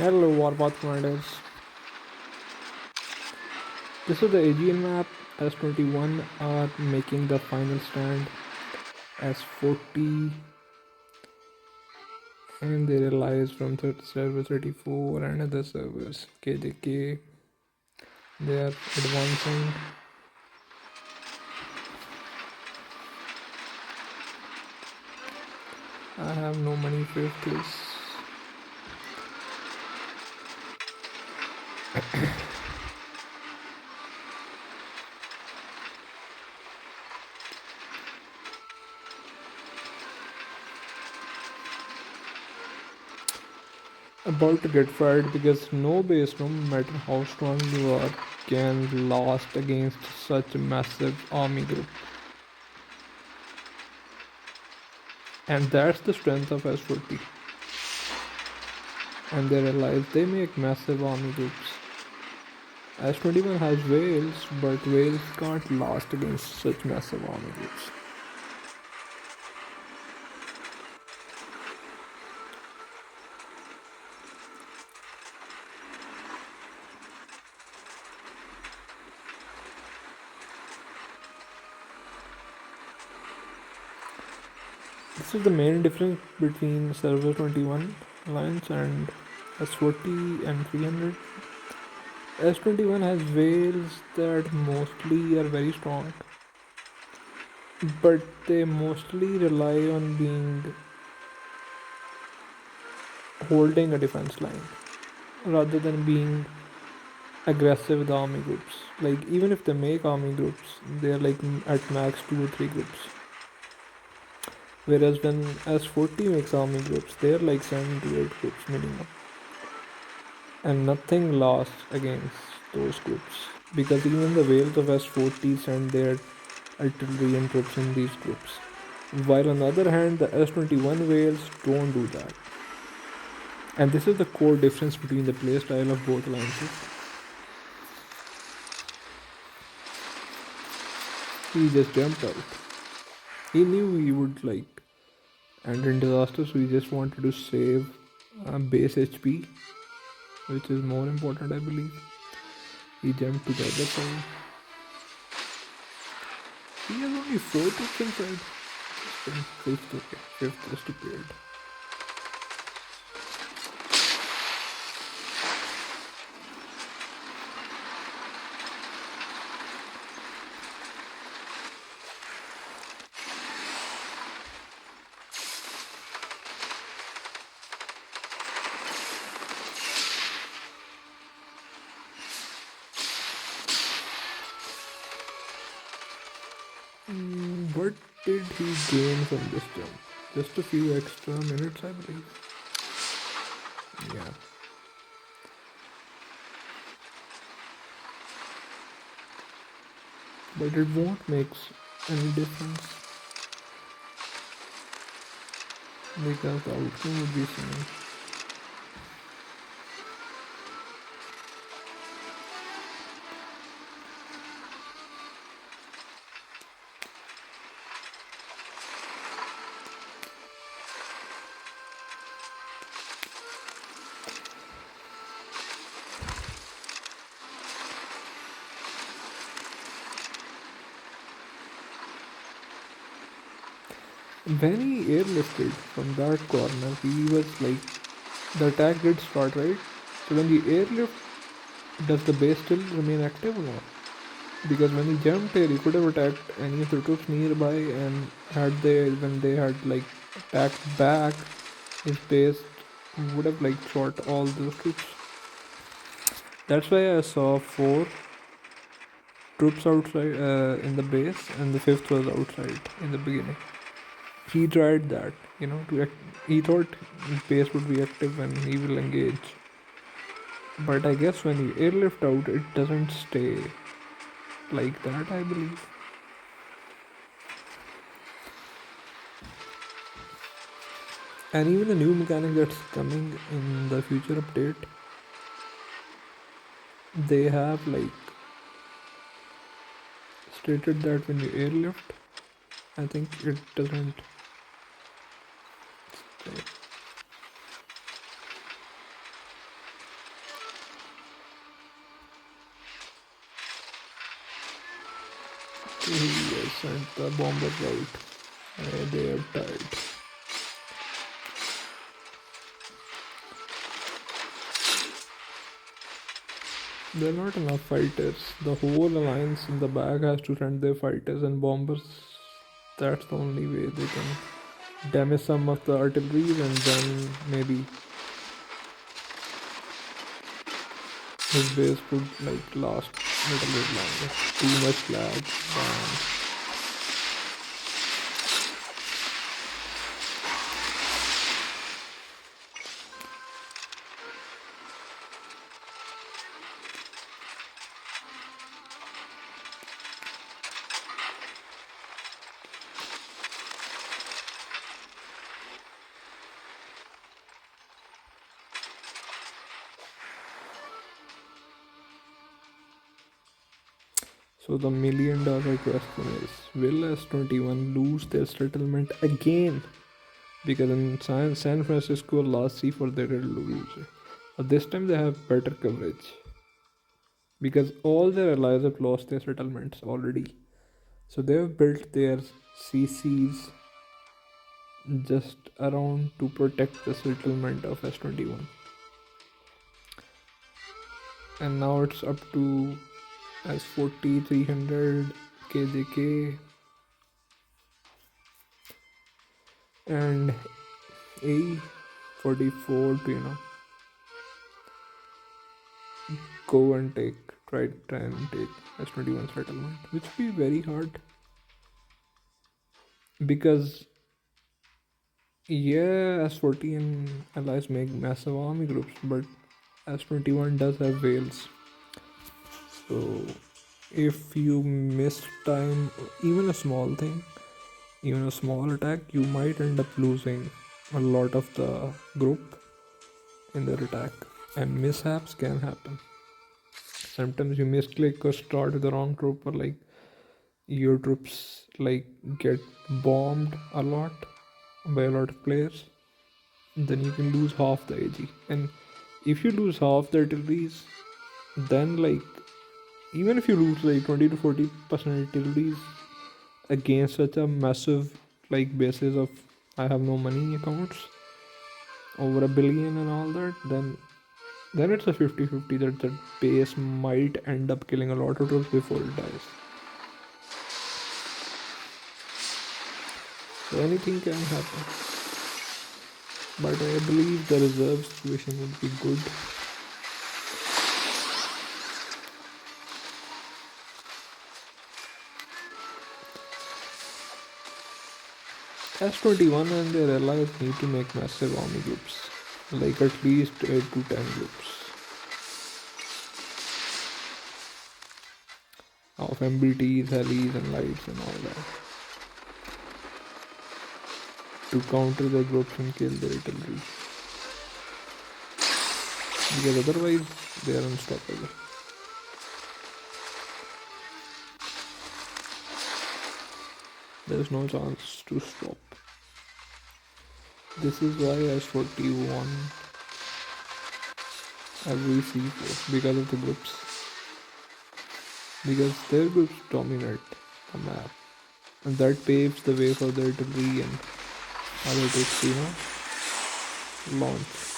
Hello, Warpath commanders. This is the Aegean map. S21 are making the final stand. S40 and they realize from server 34 and other servers. KJK. They are advancing. I have no money for this. About to get fired because no base, no matter how strong you are, can last against such a massive army group. And that's the strength of S40. And they realize they make massive army groups. S21 has whales, but whales can't last against such massive army groups. This is the main difference between Server 21 Alliance and S40 and 300. S21 has whales that mostly are very strong, but they mostly rely on being holding a defense line rather than being aggressive with the army groups. Like even if they make army groups, they're like at max 2 or 3 groups. Whereas when S40 makes army groups, they're like 7 to 8 groups minimum. And nothing lasts against those groups. Because even the whales of S40 send their artillery and troops in these groups. While on the other hand, the S21 whales don't do that. And this is the core difference between the playstyle of both alliances. He just jumped out. He knew he would end in disaster, so he just wanted to save base HP, which is more important, I believe. He jumped to the other side. He has only 4 troops inside. Fifth, okay. Fifth is prepared. What did he gain from this jump? Just a few extra minutes, I believe. Yeah. But it won't make any difference because the outcome would be same. When he airlifted from that corner, he was like, the attack did start, right? So when the airlift, does the base still remain active or not? Because when he jumped here, he could have attacked any of the troops nearby, and when they had attacked back, his base would have shot all those troops. That's why I saw 4 troops outside in the base, and the 5th was outside in the beginning. He tried that, he thought his base would be active when he will engage. But I guess when you airlift out, it doesn't stay like that, I believe. And even the new mechanic that's coming in the future update, they have stated that when you airlift, I think it doesn't stay. Yes, and the bombers right. They are tied. There are not enough fighters. The whole alliance in the back has to send their fighters and bombers. That's the only way they can damage some of the artillery, and then maybe his base could like last a little bit longer. Too much lag. Damn. So the $1 million question is: will S21 lose their settlement again? Because in San Francisco last C4 they did lose it. But this time they have better coverage. Because all their allies have lost their settlements already. So they've built their CCs just around to protect the settlement of S21. And now it's up to S40, 300, KJK, and A44 to go and try and take S21 settlement, which will be very hard because yeah, S40 and allies make massive army groups, but S21 does have whales. So if you miss time, even a small thing, even a small attack, you might end up losing a lot of the group in their attack, and mishaps can happen. Sometimes you misclick or start with the wrong troop, or like your troops like get bombed a lot by a lot of players, then you can lose half the AG. And if you lose half the artilleries, then like even if you lose like 20 to 40% artilleries against such a massive like basis of I have no money accounts over a billion and all that, then it's a 50-50 that the base might end up killing a lot of troops before it dies. So anything can happen. But I believe the reserve situation would be good. S21 and their allies need to make massive army groups, like at least 8 to 10 groups of MBTs, helis, and lights and all that to counter the groups and kill the artillery. Because otherwise, they are unstoppable. There's no chance to stop. This is why S41 every C4 because of the groups. Because their groups dominate the map. And that paves the way for the artillery and other troops to launch.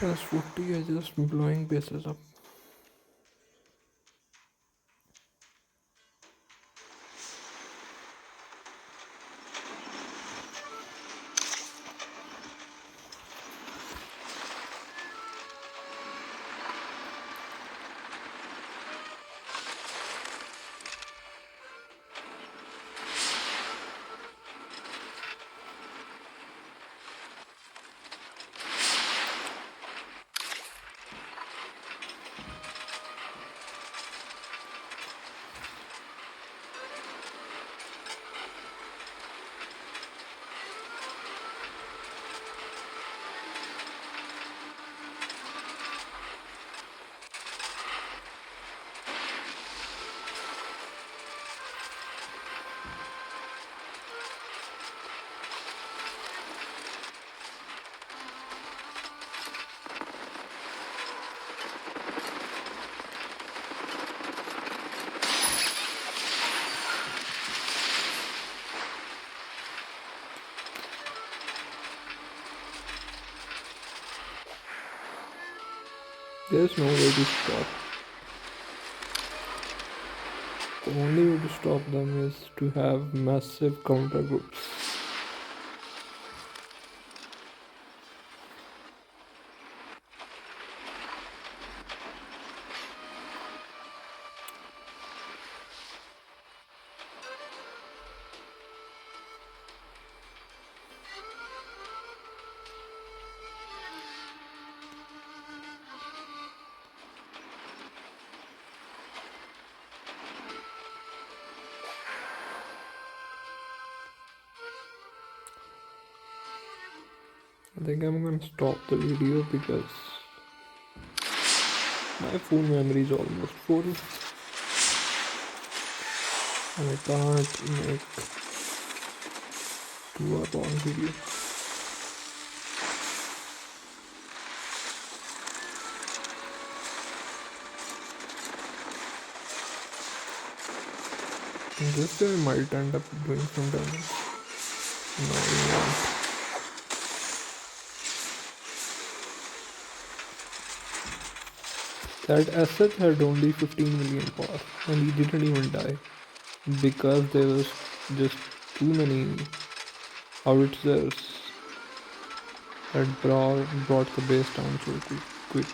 S40 are just blowing bases up. There's no way to stop. The only way to stop them is to have massive counter groups. I think I'm gonna stop the video because my phone memory is almost full and I can't make 2 hour long video. And this guy might end up doing some damage. No, he won't. That asset had only 15 million power and he didn't even die because there was just too many howitzers that brought the base down so quick.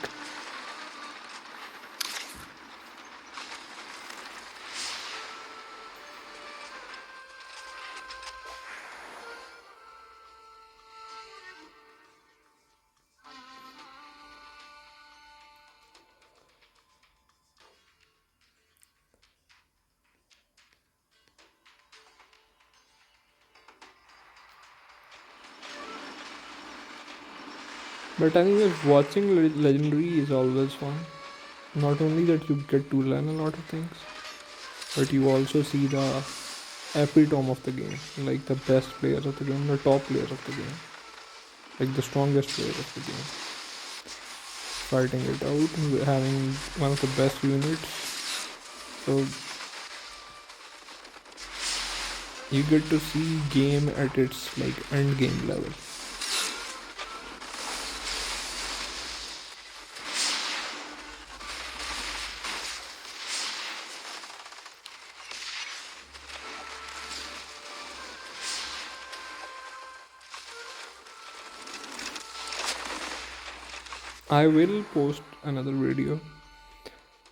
But anyways, watching Legendary is always fun. Not only that you get to learn a lot of things, but you also see the epitome of the game, like the best players of the game, the top players of the game, like the strongest players of the game, fighting it out, having one of the best units. So you get to see game at its like end game level. I will post another video.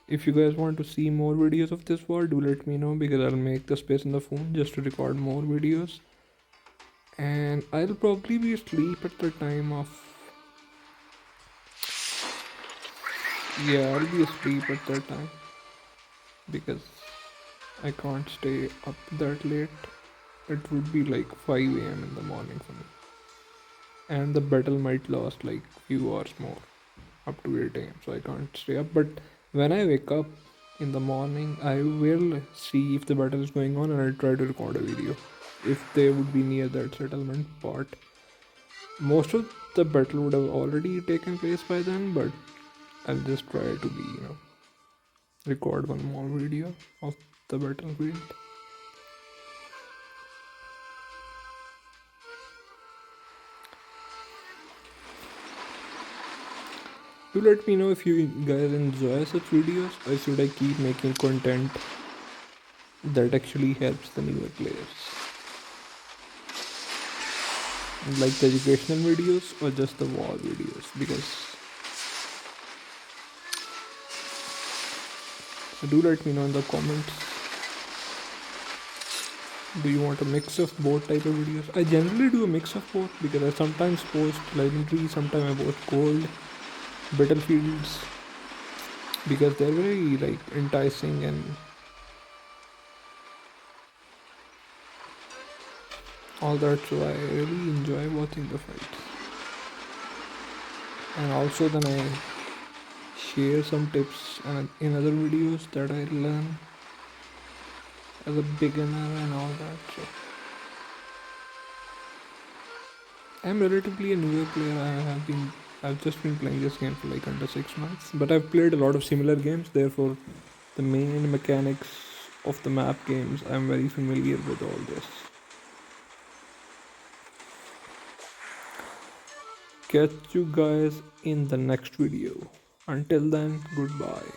If you guys want to see more videos of this war, do let me know because I'll make the space in the phone just to record more videos. And I'll probably be asleep at the time of... Yeah, I'll be asleep at that time because I can't stay up that late. It would be like 5 a.m. in the morning for me. And the battle might last like few hours more, up to 8 a.m. So I can't stay up. But when I wake up in the morning, I will see if the battle is going on and I'll try to record a video if they would be near that settlement part. Most of the battle would have already taken place by then, but I'll just try to be, record one more video of the battlefield. Do let me know if you guys enjoy such videos or should I keep making content that actually helps the newer players. Like the educational videos or just the war videos, because so do let me know in the comments. Do you want a mix of both type of videos? I generally do a mix of both because I sometimes post legendary, sometimes I post gold, battlefields, because they're very like enticing and all that, so I really enjoy watching the fights. And also then I share some tips in other videos that I learn as a beginner and all that. So I'm relatively a newer player. I've just been playing this game for like under 6 months, but I've played a lot of similar games, therefore the main mechanics of the map games, I'm very familiar with all this. Catch you guys in the next video. Until then, goodbye.